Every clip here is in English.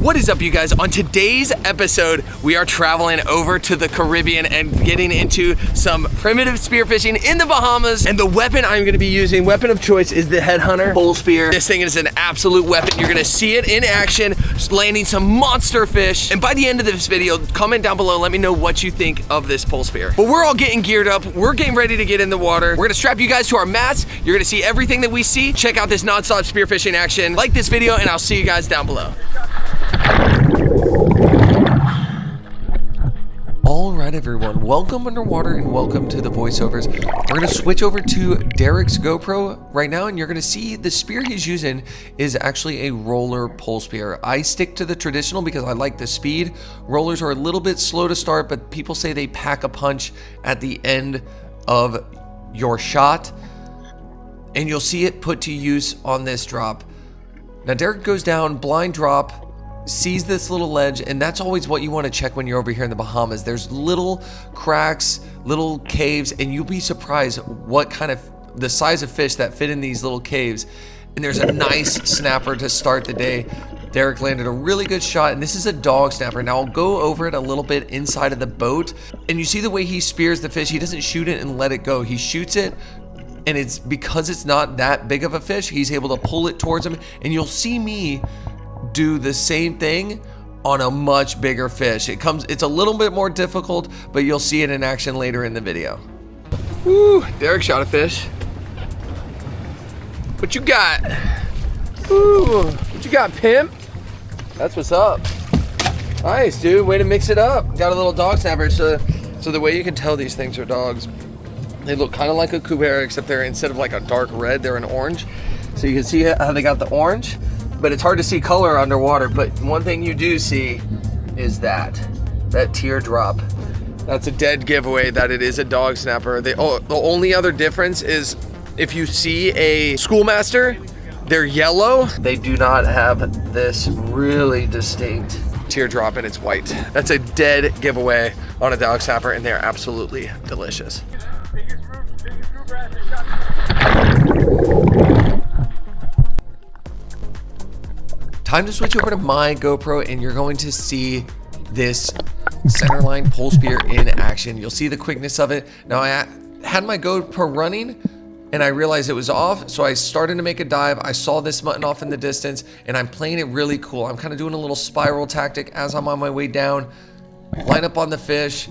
What is up, you guys? On today's episode, we are traveling over to the Caribbean and getting into some primitive spearfishing in the Bahamas. And the weapon I'm gonna be using, weapon of choice, is the Headhunter Polespeared. This thing is an absolute weapon. You're gonna see it in action, landing some monster fish. And by the end of this video, comment down below, let me know what you think of this Polespeared. But we're all getting geared up. We're getting ready to get in the water. We're gonna strap you guys to our mats. You're gonna see everything that we see. Check out this nonstop spearfishing action. Like this video, and I'll see you guys down below. All right, everyone, welcome underwater and welcome to the voiceovers. We're gonna switch over to Derek's GoPro right now, and you're gonna see the spear he's using is actually a roller pole spear. I stick to the traditional because I like the speed. Rollers are a little bit slow to start, but people say they pack a punch at the end of your shot, and you'll see it put to use on this drop. Now Derek goes down, blind drop, sees this little ledge, and that's always what you want to check when you're over here in the Bahamas. There's little cracks, little caves, and you'll be surprised what kind of the size of fish that fit in these little caves. And there's a nice snapper to start the day. Derek landed a really good shot, and this is a dog snapper. Now I'll go over it a little bit inside of the boat, and you see the way he spears the fish. He doesn't shoot it and let it go. He shoots it, and it's because it's not that big of a fish, he's able to pull it towards him, and you'll see me do the same thing on a much bigger fish. It's a little bit more difficult, but you'll see it in action later in the video. Woo, Derek shot a fish. What you got? Woo, what you got, pimp? That's what's up. Nice, dude, way to mix it up. Got a little dog snapper. So the way you can tell these things are dogs, they look kind of like a cubera, except they're, instead of like a dark red, they're an orange. So you can see how they got the orange, but it's hard to see color underwater. But one thing you do see is that teardrop. That's a dead giveaway that it is a dog snapper. The only other difference is if you see a schoolmaster, they're yellow. They do not have this really distinct teardrop, and it's white. That's a dead giveaway on a dog snapper, and they're absolutely delicious. Time to switch over to my GoPro, and you're going to see this centerline pole spear in action. You'll see the quickness of it. Now I had my GoPro running and I realized it was off, so I started to make a dive. I saw this mutton off in the distance, and I'm playing it really cool. I'm kind of doing a little spiral tactic as I'm on my way down, line up on the fish,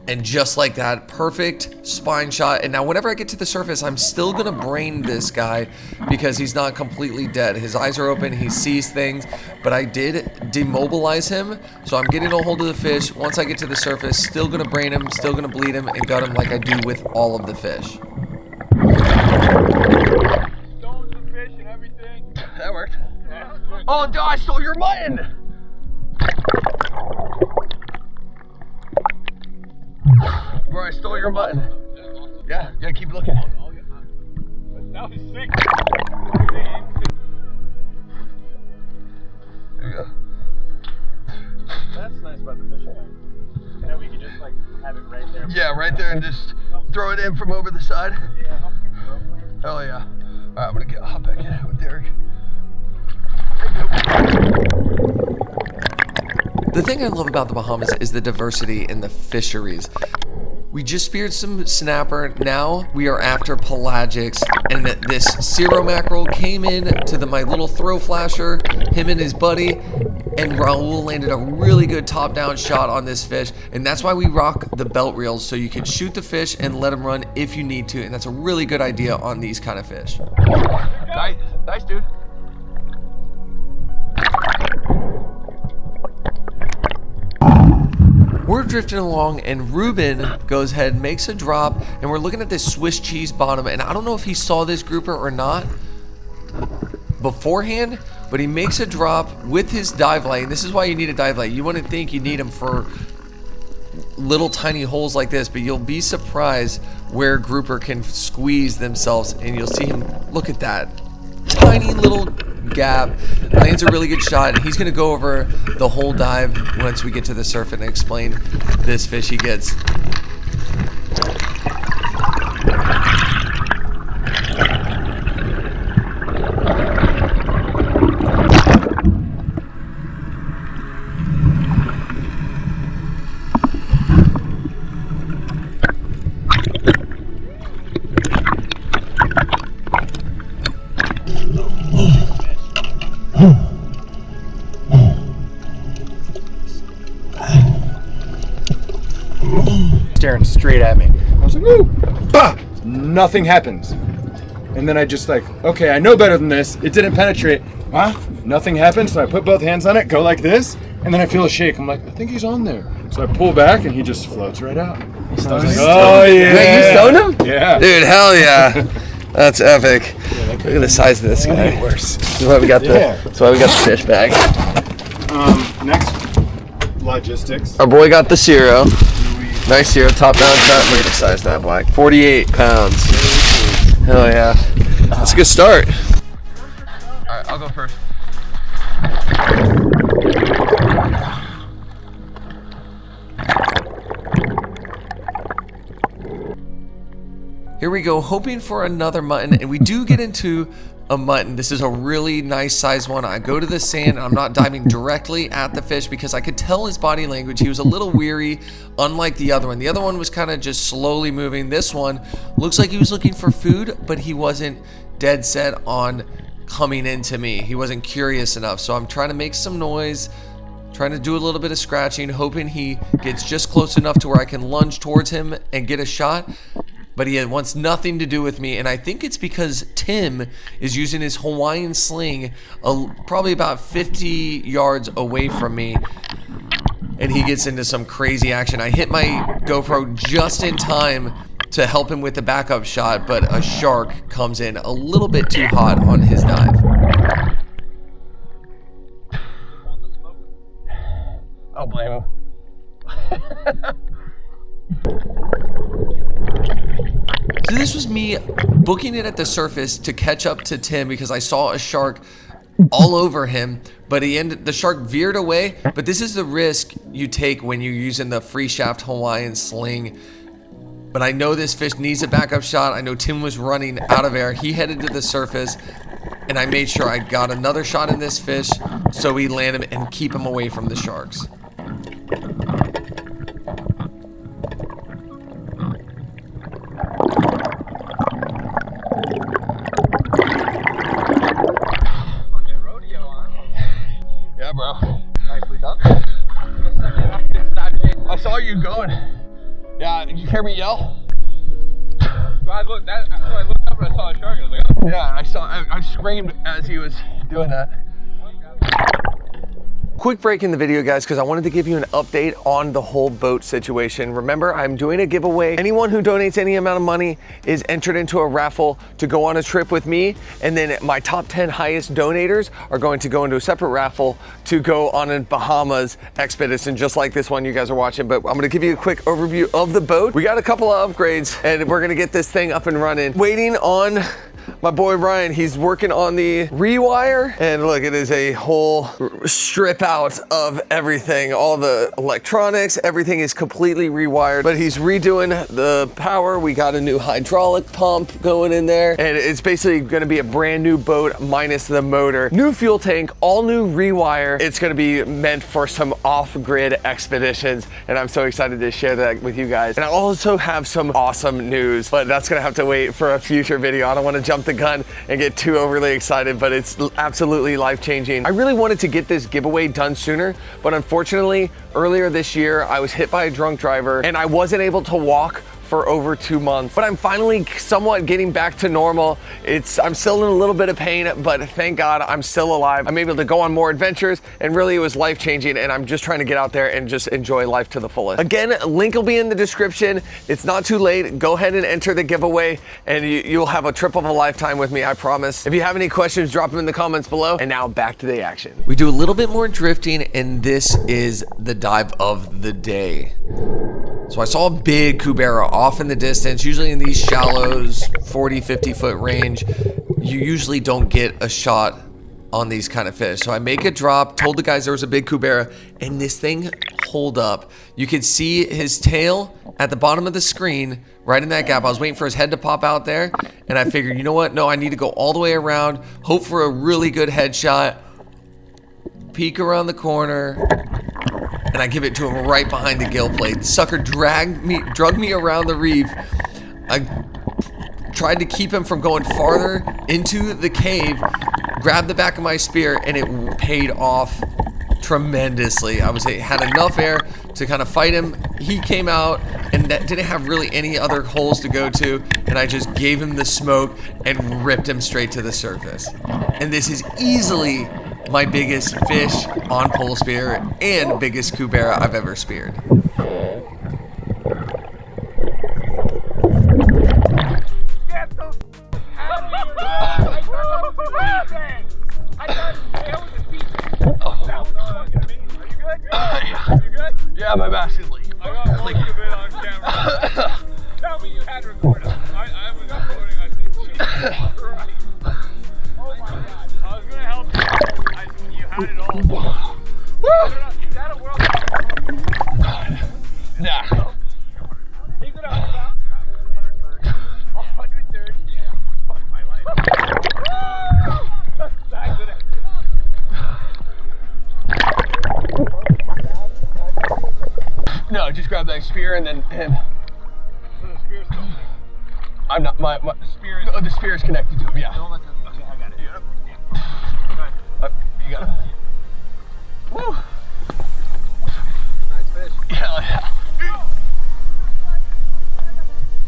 and just like that, perfect spine shot. And now whenever I get to the surface, I'm still gonna brain this guy because he's not completely dead. His eyes are open, he sees things, but I did demobilize him, so I'm getting a hold of the fish. Once I get to the surface, still gonna brain him, still gonna bleed him, and gut him like I do with all of the fish. Stole the fish and everything. That worked. Yeah. Oh, dude, I stole your mutton! Bro, I stole your mutton. Yeah, keep looking. That was sick. There you go. That's nice about the fishing line. And then we can just like have it right there. Yeah, right there, and just throw it in from over the side. Yeah, help keep it open. Hell yeah. Alright, I'm gonna hop back in with Derek. The thing I love about the Bahamas is the diversity in the fisheries. We just speared some snapper. Now we are after pelagics, and this Ceviche mackerel came in to my little throw flasher, him and his buddy, and Raul landed a really good top-down shot on this fish. And that's why we rock the belt reels, so you can shoot the fish and let them run if you need to. And that's a really good idea on these kind of fish. Nice, dude. We're drifting along, and Ruben goes ahead and makes a drop, and we're looking at this Swiss cheese bottom, and I don't know if he saw this grouper or not beforehand, but he makes a drop with his dive light. And this is why you need a dive light. You wouldn't think you need them for little tiny holes like this, but you'll be surprised where grouper can squeeze themselves, and you'll see him, look at that tiny little gap, lands a really good shot, and he's gonna go over the whole dive once we get to the surf and explain this fish he gets. staring straight at me. I was like, ooh, bah! Nothing happens. And then I just like, okay, I know better than this. It didn't penetrate. Huh? Nothing happened. So I put both hands on it, go like this, and then I feel a shake. I'm like, I think he's on there. So I pull back, and he just floats right out. I was like, oh yeah. Wait, you stoned him? Yeah. Dude, hell yeah. That's epic. Look at the size of this guy. Worse. That's why we got the fish bag. Next, logistics. Our boy got the Spearo. Nice Spearo, top down shot. Look at the size of that black. 48 pounds. Hell yeah. That's a good start. All right, I'll go first. Here we go, hoping for another mutton, and we do get into a mutton. This is a really nice size one. I go to the sand, and I'm not diving directly at the fish because I could tell his body language. He was a little weary, unlike the other one. The other one was kind of just slowly moving. This one looks like he was looking for food, but he wasn't dead set on coming into me. He wasn't curious enough, so I'm trying to make some noise, trying to do a little bit of scratching, hoping he gets just close enough to where I can lunge towards him and get a shot. But he wants nothing to do with me, and I think it's because Tim is using his Hawaiian sling probably about 50 yards away from me, and he gets into some crazy action. I hit my GoPro just in time to help him with the backup shot, but a shark comes in a little bit too hot on his dive. I'll blame him. So this was me booking it at the surface to catch up to Tim because I saw a shark all over him, but the shark veered away. But this is the risk you take when you're using the free shaft Hawaiian sling. But I know this fish needs a backup shot. I know Tim was running out of air. He headed to the surface, and I made sure I got another shot in this fish so we land him and keep him away from the sharks. Yeah, bro. Nicely done. I saw you going. Yeah, did you hear me yell? I looked up and I saw a shark. I was like, oh. Yeah, I screamed as he was doing that. Quick break in the video, guys, because I wanted to give you an update on the whole boat situation. Remember, I'm doing a giveaway. Anyone who donates any amount of money is entered into a raffle to go on a trip with me, and then my top 10 highest donators are going to go into a separate raffle to go on a Bahamas expedition, just like this one you guys are watching. But I'm gonna give you a quick overview of the boat. We got a couple of upgrades, and we're gonna get this thing up and running. Waiting on my boy Ryan, he's working on the rewire, and look, it is a whole strip out of everything. All the electronics, everything is completely rewired, but he's redoing the power. We got a new hydraulic pump going in there, and it's basically gonna be a brand new boat minus the motor. New fuel tank, all new rewire. It's gonna be meant for some off-grid expeditions, and I'm so excited to share that with you guys. And I also have some awesome news, but that's gonna have to wait for a future video. I don't wanna jump the gun and get too overly excited, but it's absolutely life-changing. I really wanted to get this giveaway done sooner, but unfortunately, earlier this year, I was hit by a drunk driver and I wasn't able to walk for over 2 months, but I'm finally somewhat getting back to normal. I'm still in a little bit of pain, but thank God I'm still alive. I'm able to go on more adventures, and really it was life-changing, and I'm just trying to get out there and just enjoy life to the fullest. Again, link will be in the description. It's not too late. Go ahead and enter the giveaway, and you'll have a trip of a lifetime with me, I promise. If you have any questions, drop them in the comments below. And now back to the action. We do a little bit more drifting, and this is the dive of the day. So I saw a big cubera off in the distance. Usually in these shallows, 40, 50 foot range, you usually don't get a shot on these kind of fish. So I make a drop, told the guys there was a big cubera, and this thing holed up. You could see his tail at the bottom of the screen, right in that gap. I was waiting for his head to pop out there, and I figured, you know what? No, I need to go all the way around, hope for a really good headshot, peek around the corner, and I give it to him right behind the gill plate. The sucker drug me around the reef. I tried to keep him from going farther into the cave, grabbed the back of my spear, and it paid off tremendously. I had enough air to kind of fight him. He came out, and and that didn't have really any other holes to go to, and I just gave him the smoke and ripped him straight to the surface. And this is easily my biggest fish on pole spear and biggest cubera I've ever speared. Yeah, my back's gonna leak. I got one of it on camera. Tell me you had recorded. I was uploading, I think. Jesus Christ. Oh my God. I was gonna help you. You had it all. Is that a world? Nah. He's at 130. Yeah. Fuck my life. Back to that. No, just grab that spear and then. So the spear's still there. I'm not. My spear is. Oh, the spear is connected to him. Yeah. Don't let the, okay, I got it. Yeah. You got it. Woo. Nice fish. Yeah.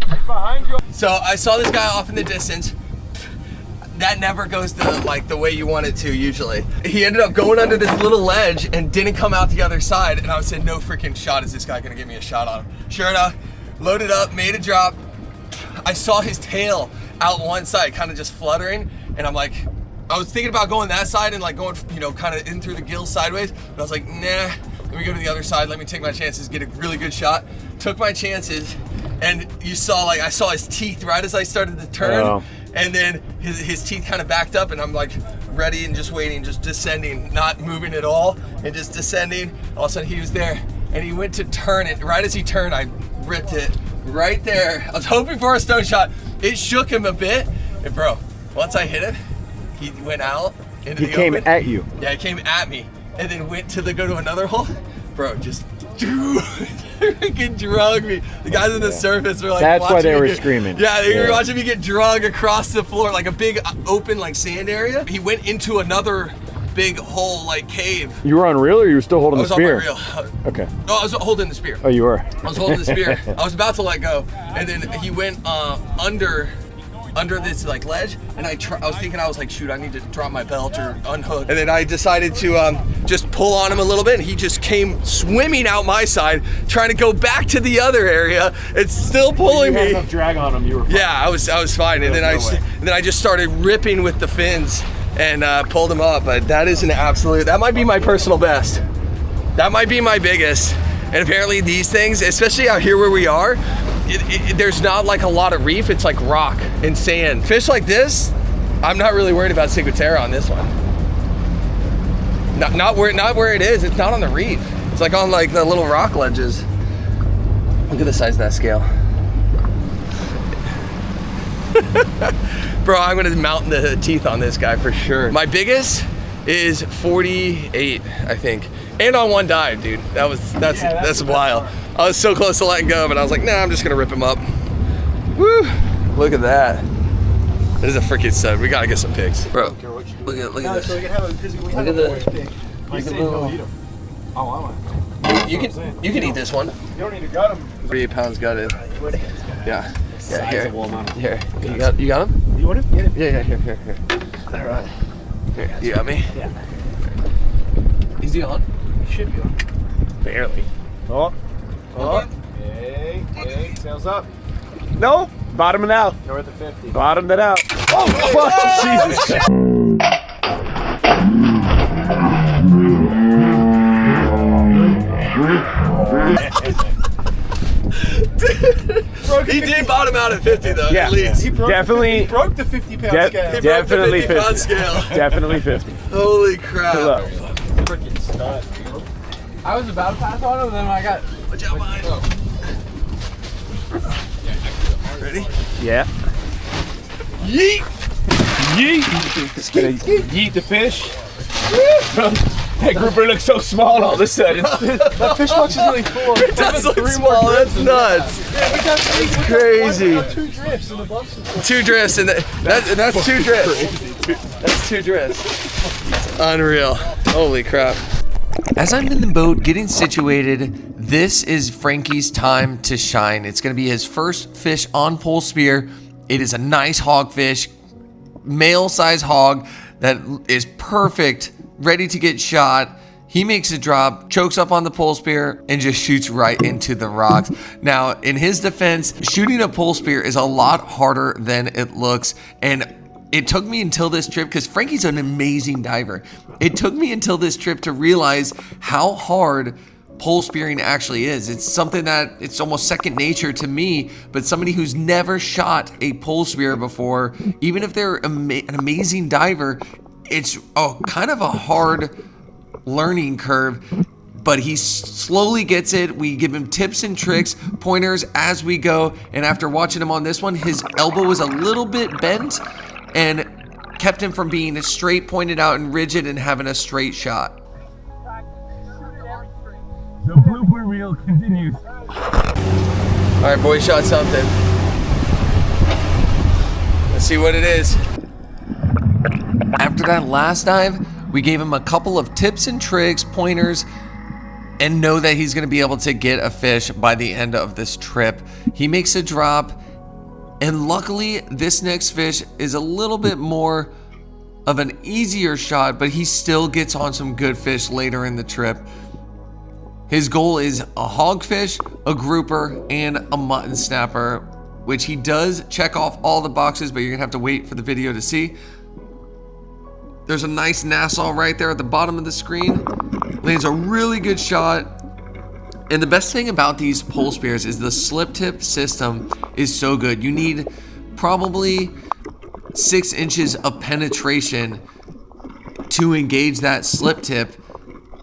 He's behind you. So I saw this guy off in the distance. That never goes to like the way you want it to usually. He ended up going under this little ledge and didn't come out the other side, and I said, no freaking shot is this guy gonna give me a shot on him. Sure enough, loaded up, made a drop. I saw his tail out one side kind of just fluttering, and I'm like, I was thinking about going that side and like going, you know, kind of in through the gills sideways, but I was like, nah, let me go to the other side, let me take my chances, get a really good shot. Took my chances, and you saw, like, I saw his teeth right as I started to turn. Oh. And then his teeth kind of backed up, and I'm like ready and just waiting, just descending, not moving at all, and just descending. All of a sudden he was there, and he went to turn it. Right as he turned, I ripped it right there. I was hoping for a stone shot. It shook him a bit, and bro, once I hit him, he went out into the open. He came at you. Yeah, he came at me, and then went to go to another hole. Bro, just freaking drug me. The guys on the surface were like, that's why they were get, screaming. Yeah, they were watching me get drug across the floor, like a big open like sand area. He went into another big hole, like cave. You were on reel, or you were still holding the spear? I was on my reel. Okay. No, I was holding the spear. Oh, you were? I was holding the spear. I was about to let go, and then he went under this like ledge, and I was thinking, I was like, shoot, I need to drop my belt or unhook. And then I decided to just pull on him a little bit, and he just came swimming out my side, trying to go back to the other area. It's still pulling me. You had enough drag on him, you were fine. Yeah, I was fine. And then I just started ripping with the fins and pulled him up. But that is an absolute, that might be my personal best. That might be my biggest. And apparently these things, especially out here where we are, there's not like a lot of reef. It's like rock and sand. Fish like this, I'm not really worried about ciguatera on this one. Not where it is. It's not on the reef. It's like on like the little rock ledges. Look at the size of that scale. Bro, I'm gonna mount the teeth on this guy for sure. My biggest is 48, I think. And on one dive, dude. That's wild. I was so close to letting go, but I was like, nah, I'm just gonna rip him up. Woo! Look at that. This is a freaking stud. We gotta get some pics. Bro, look at this. So we can have look at the You can eat this one. You don't need to gut them. 48 pounds gutted. Yeah. Yeah, here. Here. You got him? You want him? Get him. Yeah, here. All right. Here, you got me? Yeah. Is he on? He should be on. Barely. Oh. Hey, sails up. No, bottom it out. North of 50. Bottomed it out. Oh, fuck, Jesus Christ. He did bottom out at 50 though, Yeah. at least. He broke Definitely. He broke the 50-pound scale. He broke Definitely the 50 pound 50. scale. Definitely 50. Holy crap. Good luck. Freaking stud. I was about to pass on him, then I got. Watch out behind. Ready? Yeah. Yeet! Yeet. Just gonna yeet the fish. That grouper looks so small all of a sudden. That fish box is really cool. It does look small, that's nuts. It's crazy. 2 drifts in the box. 2 drifts, and that's 2 drifts. That's 2 drifts. Unreal. Holy crap. As I'm in the boat getting situated, this is Frankie's time to shine. It's going to be his first fish on pole spear. It is a nice hogfish, male size hog that is perfect, ready to get shot. He makes a drop, chokes up on the pole spear, and just shoots right into the rocks. Now, in his defense, shooting a pole spear is a lot harder than it looks, and it took me until this trip, because Frankie's an amazing diver. It took me until this trip to realize how hard pole spearing actually is. It's something that it's almost second nature to me, but somebody who's never shot a pole spear before, even if they're an amazing diver, it's kind of a hard learning curve. But he slowly gets it. We give him tips and tricks, pointers as we go, and after watching him on this one, his elbow was a little bit bent and kept him from being straight pointed out and rigid and having a straight shot. The blooper reel continues. All right, boy, shot something. Let's see what it is. After that last dive, we gave him a couple of tips and tricks, pointers, and know that he's gonna be able to get a fish by the end of this trip. He makes a drop, and luckily this next fish is a little bit more of an easier shot, but he still gets on some good fish later in the trip. His goal is a hogfish, a grouper, and a mutton snapper, which he does check off all the boxes, but you're gonna have to wait for the video to see. There's a nice Nassau right there at the bottom of the screen. Lands a really good shot. And the best thing about these pole spears is the slip tip system is so good. You need probably 6 inches of penetration to engage that slip tip.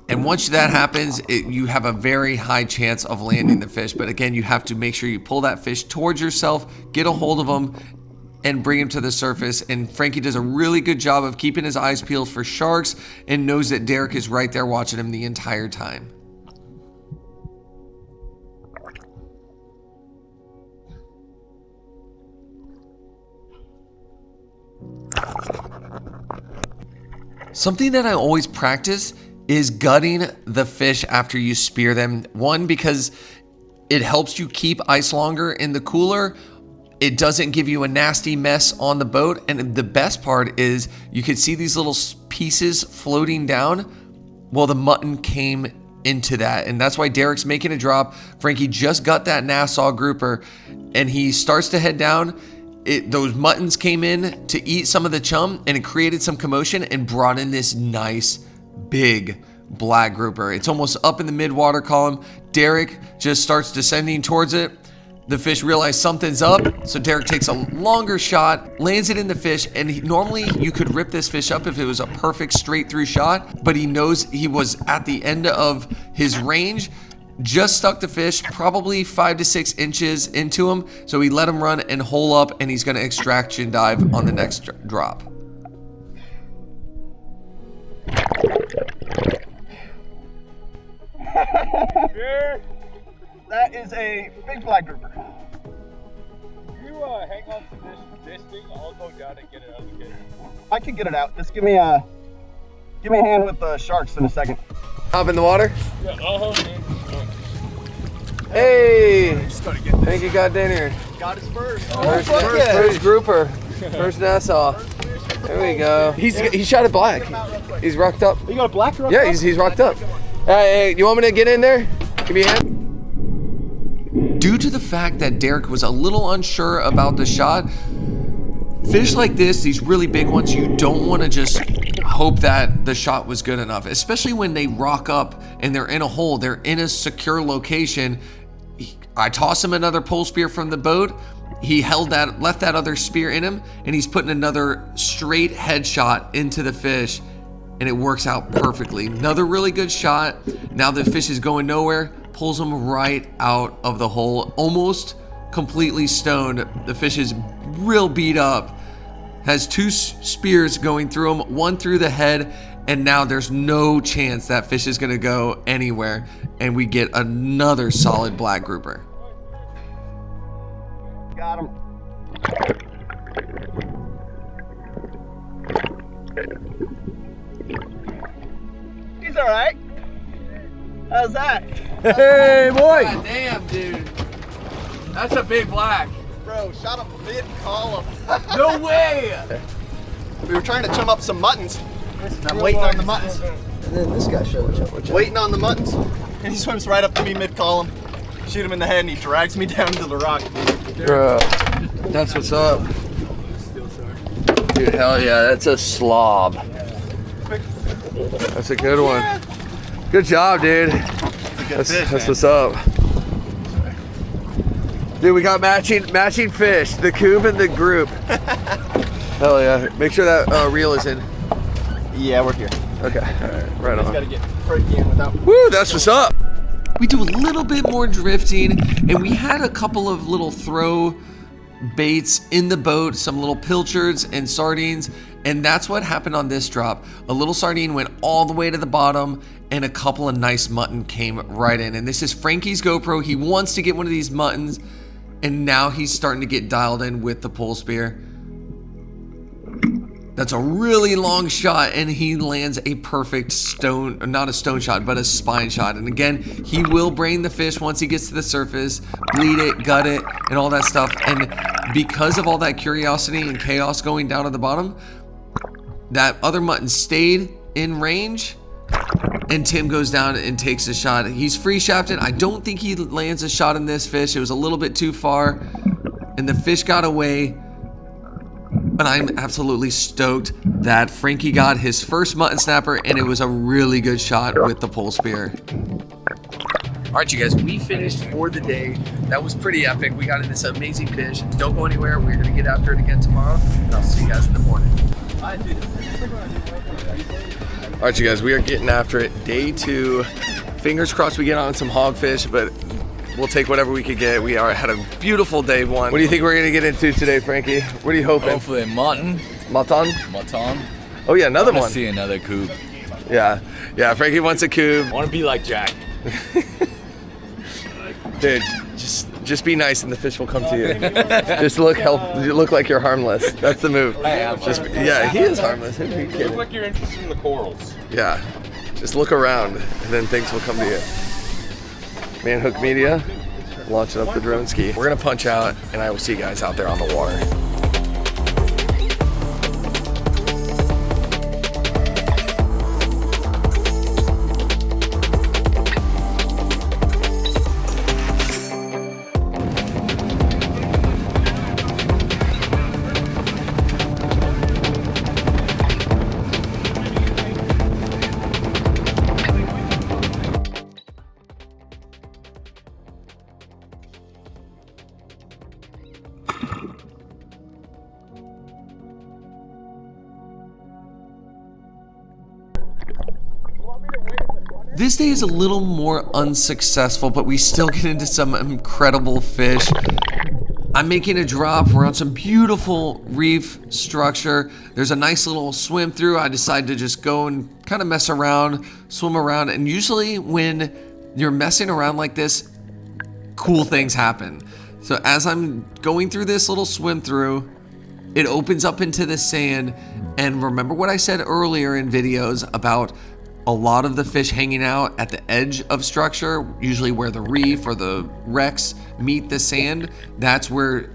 And once that happens, you have a very high chance of landing the fish. But again, you have to make sure you pull that fish towards yourself, get a hold of him, and bring him to the surface. And Frankie does a really good job of keeping his eyes peeled for sharks and knows that Derek is right there watching him the entire time. Something that I always practice is gutting the fish after you spear them. One, because it helps you keep ice longer in the cooler. It doesn't give you a nasty mess on the boat. And the best part is you can see these little pieces floating down. Well, the mutton came into that, and that's why Derek's making a drop. Frankie just got that Nassau grouper, and he starts to head down. Those muttons came in to eat some of the chum, and it created some commotion and brought in this nice big black grouper. It's almost up in the mid-water column. Derek just starts descending towards it. The fish realize something's up, so Derek takes a longer shot, lands it in the fish, and normally you could rip this fish up if it was a perfect straight through shot, but he knows he was at the end of his range, just stuck the fish probably 5 to 6 inches into him, so he let him run and hole up, and he's going to extraction dive on the next drop. That is a big black grouper. You hang on to this thing, I'll go down and get it out of the cage. I can get it out. Just give me a hand with the sharks in a second. Hop in the water. Yeah, I'll hold it. Hey! Just gotta get this. Thank you, got down here. Got his first. First grouper. First Nassau. There we go. He shot it black. He's rocked up. You got a black rock? Yeah, he's rocked up. Hey, you want me to get in there? Give me a hand. Due to the fact that Derek was a little unsure about the shot, fish like this, these really big ones, you don't want to just hope that the shot was good enough, especially when they rock up and they're in a hole, they're in a secure location. I toss him another pole spear from the boat. He left that other spear in him, and he's putting another straight headshot into the fish, and it works out perfectly. Another really good shot. Now the fish is going nowhere, pulls him right out of the hole, almost completely stoned. The fish is real beat up, has 2 spears going through him, 1 through the head, and now there's no chance that fish is gonna go anywhere, and we get another solid black grouper. Got him. He's all right. How's that? Hey, boy! God damn, dude. That's a big black. Bro, shot him mid-column. No way! We were trying to chum up some muttons. I'm waiting on the muttons. And then this guy shows up. Waiting on the muttons. And he swims right up to me mid-column. Shoot him in the head and he drags me down to the rock. Bro, that's what's up. Dude, hell yeah, that's a slob. That's a good one. Good job, dude. That's what's up. Dude, we got matching fish, the coob and the group. Hell yeah. Make sure that reel is in. Yeah, we're here. Okay, all right, right on. Gotta get Frankie in without. Woo, that's what's up. We do a little bit more drifting, and we had a couple of little throw baits in the boat, some little pilchards and sardines, and that's what happened on this drop. A little sardine went all the way to the bottom, and a couple of nice mutton came right in. And this is Frankie's GoPro. He wants to get one of these muttons, and now he's starting to get dialed in with the pole spear. That's a really long shot, and he lands a perfect stone, not a stone shot, but a spine shot. And again, he will brain the fish once he gets to the surface, bleed it, gut it, and all that stuff. And because of all that curiosity and chaos going down at the bottom, that other mutton stayed in range, and Tim goes down and takes a shot. He's free shafted. I don't think he lands a shot in this fish. It was a little bit too far, and the fish got away. But I'm absolutely stoked that Frankie got his first mutton snapper, and it was a really good shot with the pole spear. All right, you guys, we finished for the day. That was pretty epic. We got in this amazing fish. Don't go anywhere. We're gonna get after it again tomorrow, and I'll see you guys in the morning. All right, you guys, we are getting after it. Day 2. Fingers crossed we get on some hogfish, but we'll take whatever we could get. We had a beautiful day 1. What do you think we're gonna get into today, Frankie? What are you hoping? Hopefully mutton. Mutton? Mutton. Oh yeah, another I one. see another coop. Yeah, Frankie wants a cube. I want to be like Jack. Dude, just be nice and the fish will come to you. Just look like you're harmless. That's the move. I am. Yeah, he is harmless. Who are you kidding? Look like you're interested in the corals. Yeah, just look around and then things will come to you. Manhook Media, launching up the drone ski. We're gonna punch out, and I will see you guys out there on the water. This day is a little more unsuccessful, but we still get into some incredible fish. I'm making a drop. We're on some beautiful reef structure. There's a nice little swim through. I decide to just go and kind of mess around, swim around. And usually when you're messing around like this, cool things happen. So as I'm going through this little swim through, it opens up into the sand. And remember what I said earlier in videos about a lot of the fish hanging out at the edge of structure, usually where the reef or the wrecks meet the sand. That's where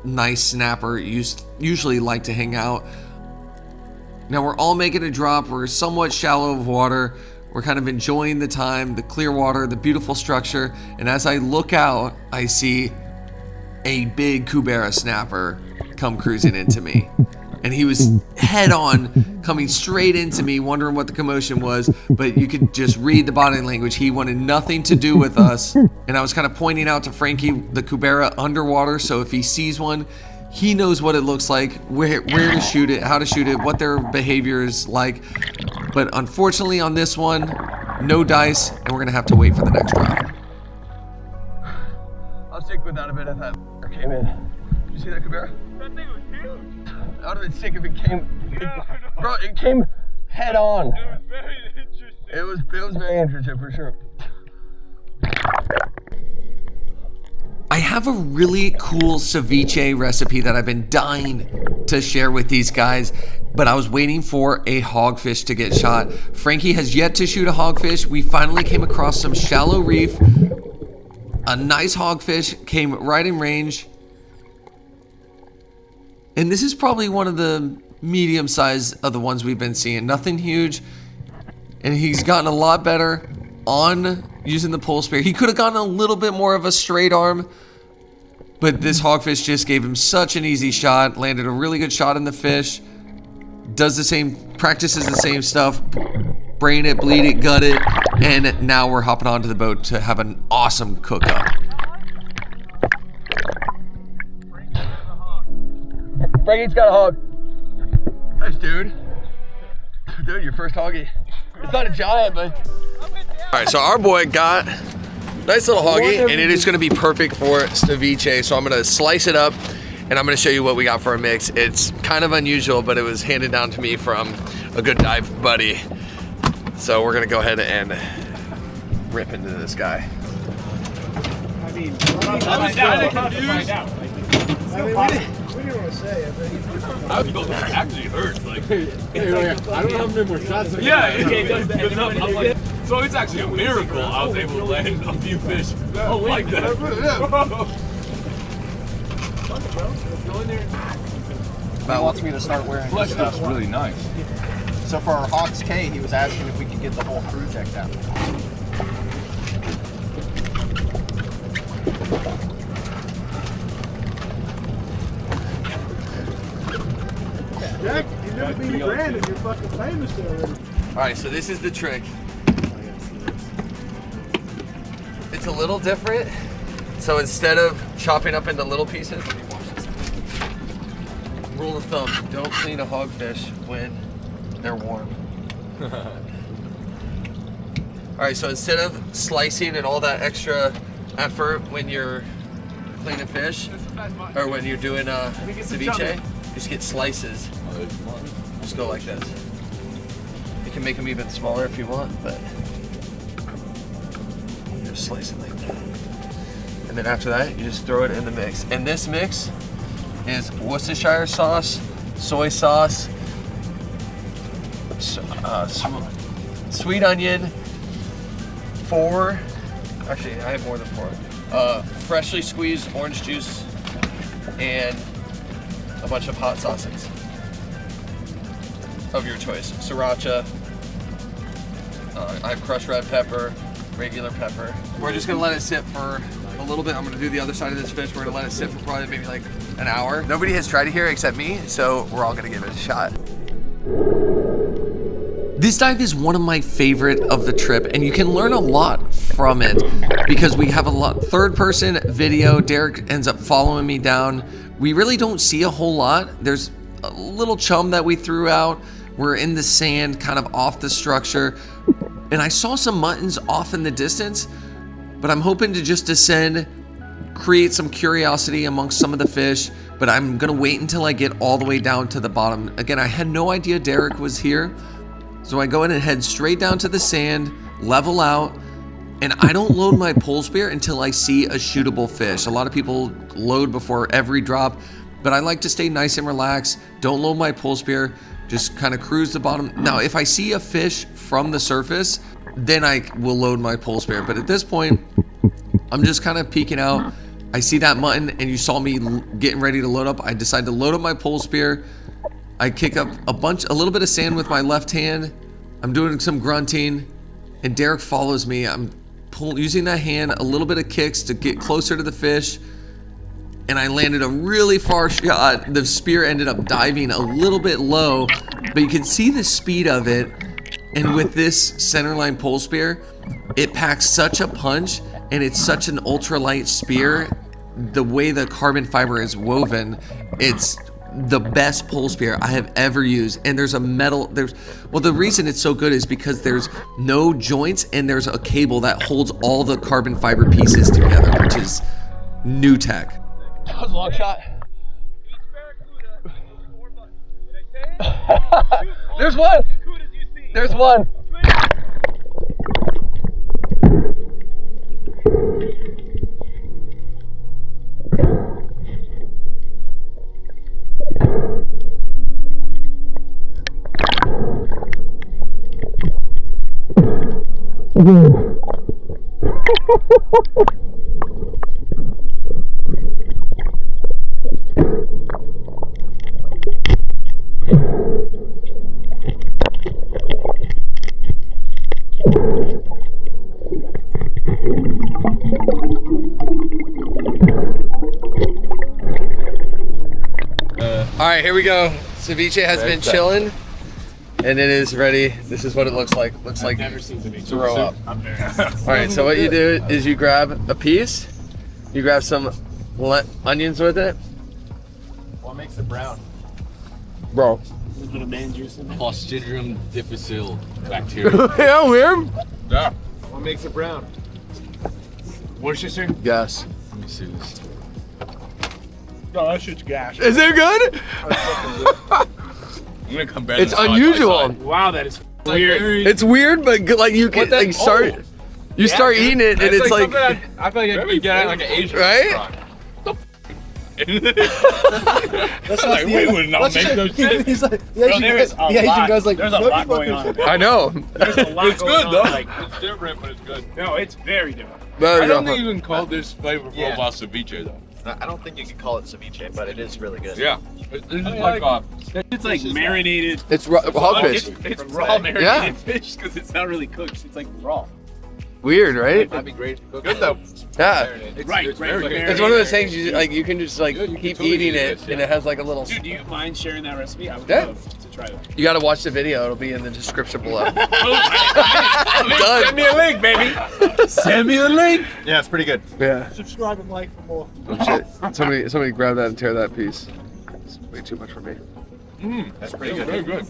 nice snapper usually like to hang out. Now we're all making a drop. We're somewhat shallow of water. We're kind of enjoying the time, the clear water, the beautiful structure. And as I look out, I see a big Cubera snapper come cruising into me. And he was head on, coming straight into me, wondering what the commotion was. But you could just read the body language. He wanted nothing to do with us. And I was kind of pointing out to Frankie the Cubera underwater. So if he sees one, he knows what it looks like, where to shoot it, how to shoot it, what their behavior is like. But unfortunately on this one, no dice, and we're going to have to wait for the next drop. I was sick without a bit of that came in. Did you see that Cubera? That thing was huge. I would have been sick if it came. Yeah, I know. Bro, it came head on. It was very interesting. It was very interesting for sure. I have a really cool ceviche recipe that I've been dying to share with these guys, but I was waiting for a hogfish to get shot. Frankie has yet to shoot a hogfish. We finally came across some shallow reef. A nice hogfish came right in range. And this is probably one of the medium size of the ones we've been seeing. Nothing huge. And he's gotten a lot better on using the Polespeared. He could have gotten a little bit more of a straight arm, but this hogfish just gave him such an easy shot. Landed a really good shot in the fish. Does the same, practices the same stuff. Brain it, bleed it, gut it. And now we're hopping onto the boat to have an awesome cook up. Frankie's got a hog. Nice, dude. Dude, your first hoggy. It's not a giant, but... All right, so our boy got a nice little hoggy, and it is gonna be perfect for ceviche. So I'm gonna slice it up, and I'm gonna show you what we got for a mix. It's kind of unusual, but it was handed down to me from a good dive buddy. So we're gonna go ahead and rip into this guy. I mean, find out. We didn't want to say it, but It actually hurts. Like, I don't have any more shots. yeah, it does good enough. I'm like, so it's actually a miracle I was able to land a few fish like that. Matt wants me to start wearing this stuff. That's really nice. So for our Hawks K, he was asking if we could get the whole crew decked out. Jack, you never beat Brand and you're fucking famous already. All right, so this is the trick. It's a little different. So instead of chopping up into little pieces, let me wash this. Rule of thumb, don't clean a hogfish when they're warm. All right, so instead of slicing and all that extra effort when you're cleaning fish, or when you're doing ceviche, just get slices. Just go like this. You can make them even smaller if you want, but just slice it like that. And then after that, you just throw it in the mix. And this mix is Worcestershire sauce, soy sauce, sweet onion, actually I have more than 4, freshly squeezed orange juice, and a bunch of hot sauces of your choice. Sriracha, I have crushed red pepper, regular pepper. We're just gonna let it sit for a little bit. I'm gonna do the other side of this fish. We're gonna let it sit for probably maybe like an hour. Nobody has tried it here except me, so we're all gonna give it a shot. This dive is one of my favorite of the trip, and you can learn a lot from it because we have a lot third-person video. Derek ends up following me down. We really don't see a whole lot. There's a little chum that we threw out. We're in the sand, kind of off the structure. And I saw some muttons off in the distance, but I'm hoping to just descend, create some curiosity amongst some of the fish, but I'm gonna wait until I get all the way down to the bottom. Again, I had no idea Derek was here. So I go in and head straight down to the sand, level out, and I don't load my Polespeared until I see a shootable fish. A lot of people load before every drop, but I like to stay nice and relaxed. Don't load my Polespeared, just kind of cruise the bottom. Now, if I see a fish from the surface, then I will load my Polespeared. But at this point, I'm just kind of peeking out. I see that mutton, and you saw me getting ready to load up. I decide to load up my Polespeared. I kick up a little bit of sand with my left hand. I'm doing some grunting, and Derek follows me. I'm using that hand, a little bit of kicks to get closer to the fish, and I landed a really far shot. The spear ended up diving a little bit low, but you can see the speed of it. And with this centerline Polespeared, it packs such a punch, and it's such an ultralight spear. The way the carbon fiber is woven, it's the best Polespeared I have ever used. And there's a metal, the reason it's so good is because there's no joints, and there's a cable that holds all the carbon fiber pieces together, which is new tech. That was a long shot. There's one. There's one. All right, here we go. Ceviche has been chilling, and it is ready. This is what it looks like. Looks like Never seen Ceviche. throw up. I'm very All right, so what you do is you grab a piece, you grab some onions with it. What makes it brown? Bro. A little bit of man juice in there. Clostridium difficile bacteria. Yeah, weird. Yeah. What makes it brown? Worcestershire? Yes. Let me see this. No, that shit's gas. Is it good? I'm gonna come back. It's unusual. Wow, that is weird. It's weird, but like you can like start, you start eating it, and it's like, I feel like I could get like an Asian right? restaurant. That's like, we would not make those shit. He's like, Bro, there is a Asian lot. guy's like, There's a "No, lot you going fucking-" on. I know. There's a lot It's going good on. though. Like, It's different, but it's good. no, it's very different. I don't think you can call this flavorful Yeah. about ceviche though. I don't think you could call it ceviche, but it is really good. Yeah. This is like- like It's like marinated. It's hogfish. It's raw marinated Yeah. fish because it's not really cooked. It's like raw. Weird, right? that'd be great. Good though. Yeah. It's, Right, it's right, very right. good. It's one of those things you like. You can just like Good, you can keep totally eating eat it, this, and yeah. it has like a little. Dude, do you mind sharing that recipe? I would Yeah. love to try that. You got to watch the video. It'll be in the description below. Send Done. me a link, baby. Send me a link. Yeah, it's pretty good. Yeah. Subscribe and like for more. Oh, shit. Somebody grab that and tear that piece. It's way too much for me. That's pretty It's good. very good.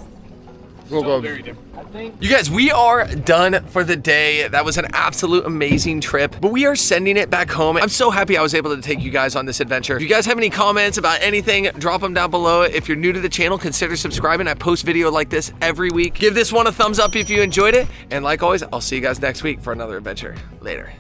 We'll go. Very different. I think. You guys, we are done for the day. That was an absolute amazing trip, but we are sending it back home. I'm so happy I was able to take you guys on this adventure. If you guys have any comments about anything, drop them down below. If you're new to the channel, consider subscribing. I post video like this every week. Give this one a thumbs up if you enjoyed it. And like always, I'll see you guys next week for another adventure. Later.